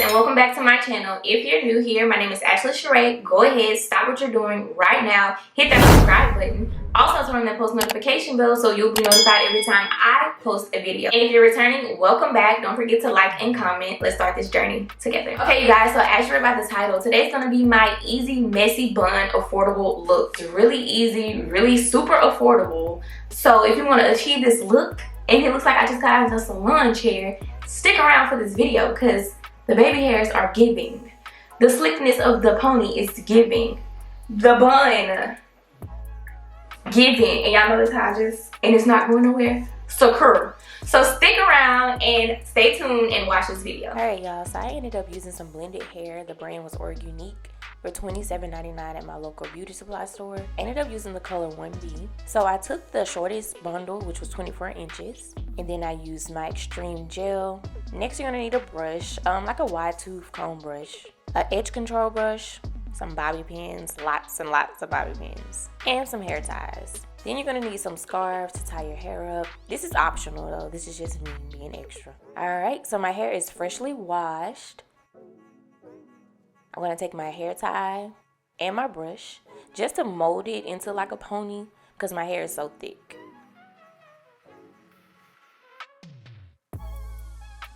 and welcome back to my channel. If you're new here, my name is Ashley Sheree. Go ahead, stop what you're doing right now, hit that subscribe button. Also turn on that post notification bell so you'll be notified every time I post a video. And if you're returning, welcome back. Don't forget to like and comment. Let's start this journey together. Okay, you guys, so as you read by the title, today's gonna be my easy, messy bun, affordable look. It's really easy, really super affordable. So if you want to achieve this look, and it looks like I just got out of the salon chair, stick around for this video because the baby hairs are giving. The slickness of the pony is giving. The bun giving. And y'all notice how and it's not going nowhere? Secure. So stick around and stay tuned and watch this video. Alright y'all, so I ended up using some blended hair. The brand was Organique for $27.99 at my local beauty supply store. I ended up using the color 1B. So I took the shortest bundle, which was 24 inches, and then I used my extreme gel. Next you're gonna need a brush, like a wide tooth comb brush, an edge control brush, some bobby pins, lots and lots of bobby pins, and some hair ties. Then you're gonna need some scarves to tie your hair up. This is optional though, this is just me being extra. Alright, so my hair is freshly washed. I'm gonna take my hair tie and my brush just to mold it into like a pony because my hair is so thick.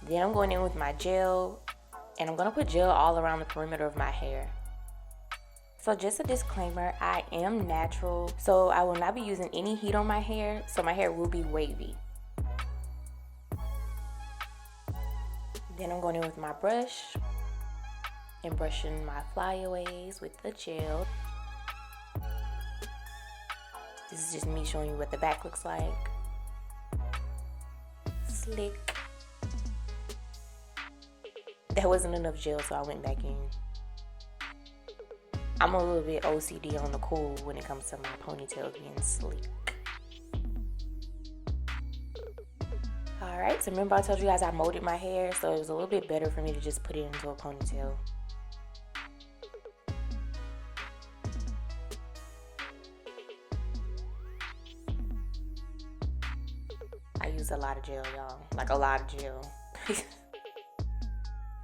Then I'm going in with my gel and I'm gonna put gel all around the perimeter of my hair. So just a disclaimer, I am natural, so I will not be using any heat on my hair, so my hair will be wavy. Then I'm going in with my brush and brushing my flyaways with the gel. This is just me showing you what the back looks like. Slick. That wasn't enough gel, so I went back in. I'm a little bit OCD on the cool when it comes to my ponytails being slick. Alright, so remember I told you guys I molded my hair, so it was a little bit better for me to just put it into a ponytail. I used a lot of gel, y'all. Like a lot of gel.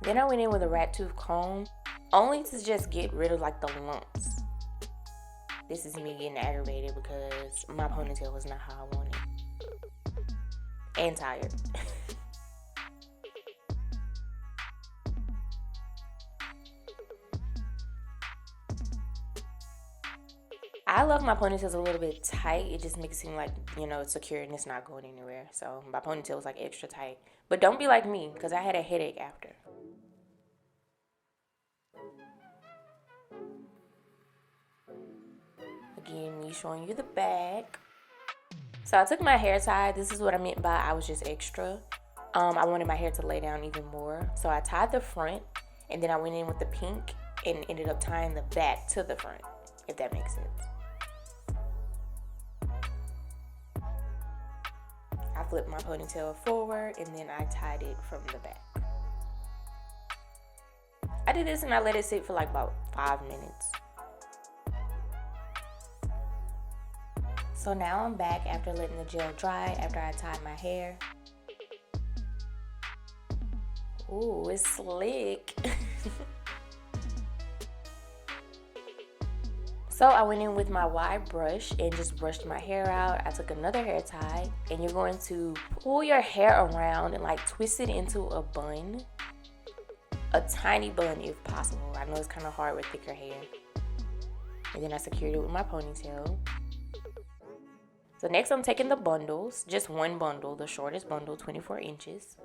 Then I went in with a rat tooth comb, only to just get rid of like the lumps. This is me getting aggravated because my ponytail was not how I wanted. And tired. I love my ponytails a little bit tight. It just makes it seem like, you know, it's secure and it's not going anywhere. So my ponytail was like extra tight. But don't be like me because I had a headache after. Again, me showing you the back. So I took my hair tie. This is what I meant by I was just extra. I wanted my hair to lay down even more. So I tied the front and then I went in with the pink and ended up tying the back to the front, if that makes sense. I flipped my ponytail forward and then I tied it from the back. I did this and I let it sit for like about 5 minutes. So now I'm back after letting the gel dry after I tied my hair. Ooh, it's slick. So I went in with my wide brush and just brushed my hair out. I took another hair tie and you're going to pull your hair around and like twist it into a bun. A tiny bun if possible. I know it's kind of hard with thicker hair. And then I secured it with my ponytail. So next I'm taking the bundles, just one bundle, the shortest bundle, 24 inches.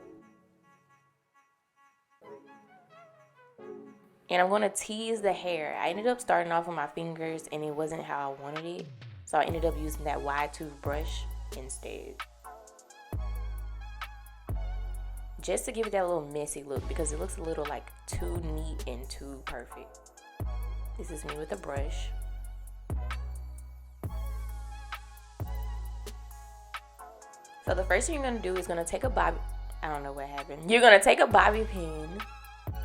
And I'm going to tease the hair. I ended up starting off with my fingers and it wasn't how I wanted it. So I ended up using that wide tooth brush instead. Just to give it that little messy look because it looks a little like too neat and too perfect. This is me with a brush. So the first thing you're going to do is going to take a bobby, I don't know what happened. You're going to take a bobby pin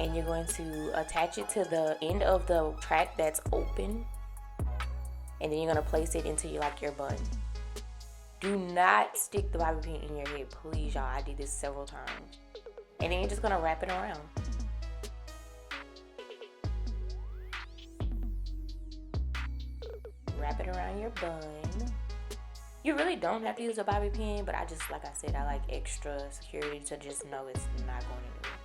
and you're going to attach it to the end of the track that's open. And then you're going to place it into your bun. Do not stick the bobby pin in your head, please, y'all. I did this several times. And then you're just going to wrap it around. wrap it around your bun. You really don't have to use a bobby pin, but I just, like I said, I like extra security to just know it's not going anywhere.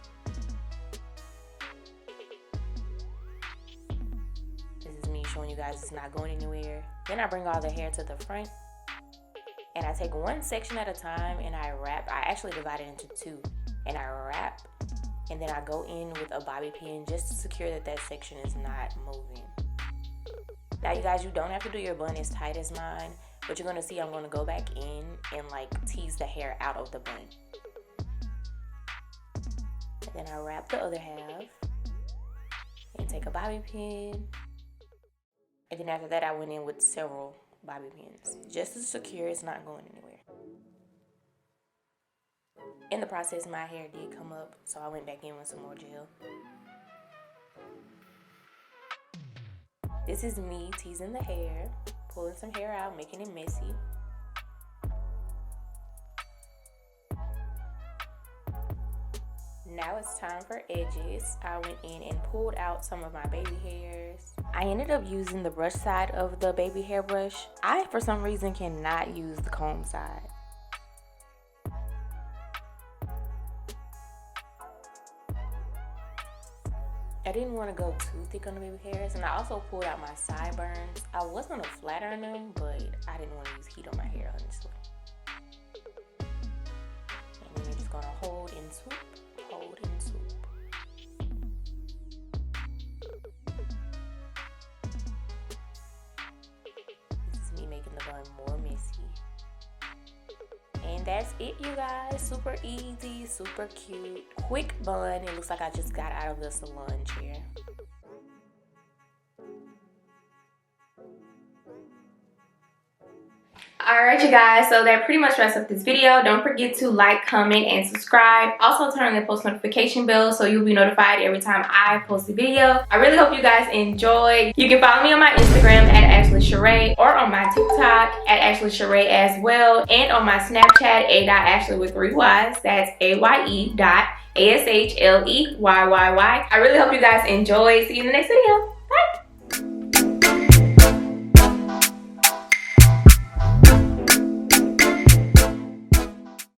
This is me showing you guys it's not going anywhere. Then I bring all the hair to the front, and I take one section at a time and I wrap. I actually divide it into two, and I wrap, and then I go in with a bobby pin just to secure that that section is not moving. Now you guys, you don't have to do your bun as tight as mine, but you're going to see I'm going to go back in and like tease the hair out of the bun. And then I wrap the other half and take a bobby pin. And then after that, I went in with several bobby pins just to secure it's not going anywhere. In the process, my hair did come up, so I went back in with some more gel. This is me teasing the hair, pulling some hair out, making it messy. Now it's time for edges. I went in and pulled out some of my baby hairs. I ended up using the brush side of the baby hair brush. I, for some reason, cannot use the comb side. I didn't want to go too thick on the baby hairs, and I also pulled out my sideburns. I was going to flat iron them, but I didn't want to use heat on my hair, honestly. And then you're just going to hold and swoop, hold and swoop. This is me making the bun more messy. And that's it, you guys. Super easy, super cute, quick bun. It looks like I just got out of the salon chair. Alright you guys, so that pretty much wraps up this video. Don't forget to like, comment, and subscribe. Also turn on the post notification bell so you'll be notified every time I post a video. I really hope you guys enjoyed. You can follow me on my Instagram at Ashley Sheree, or on my TikTok at Ashley Sheree as well, and on my Snapchat a.ashley with 3 Y's. That's AYE.ASHLEYYY. I really hope you guys enjoyed. See you in the next video. Bye!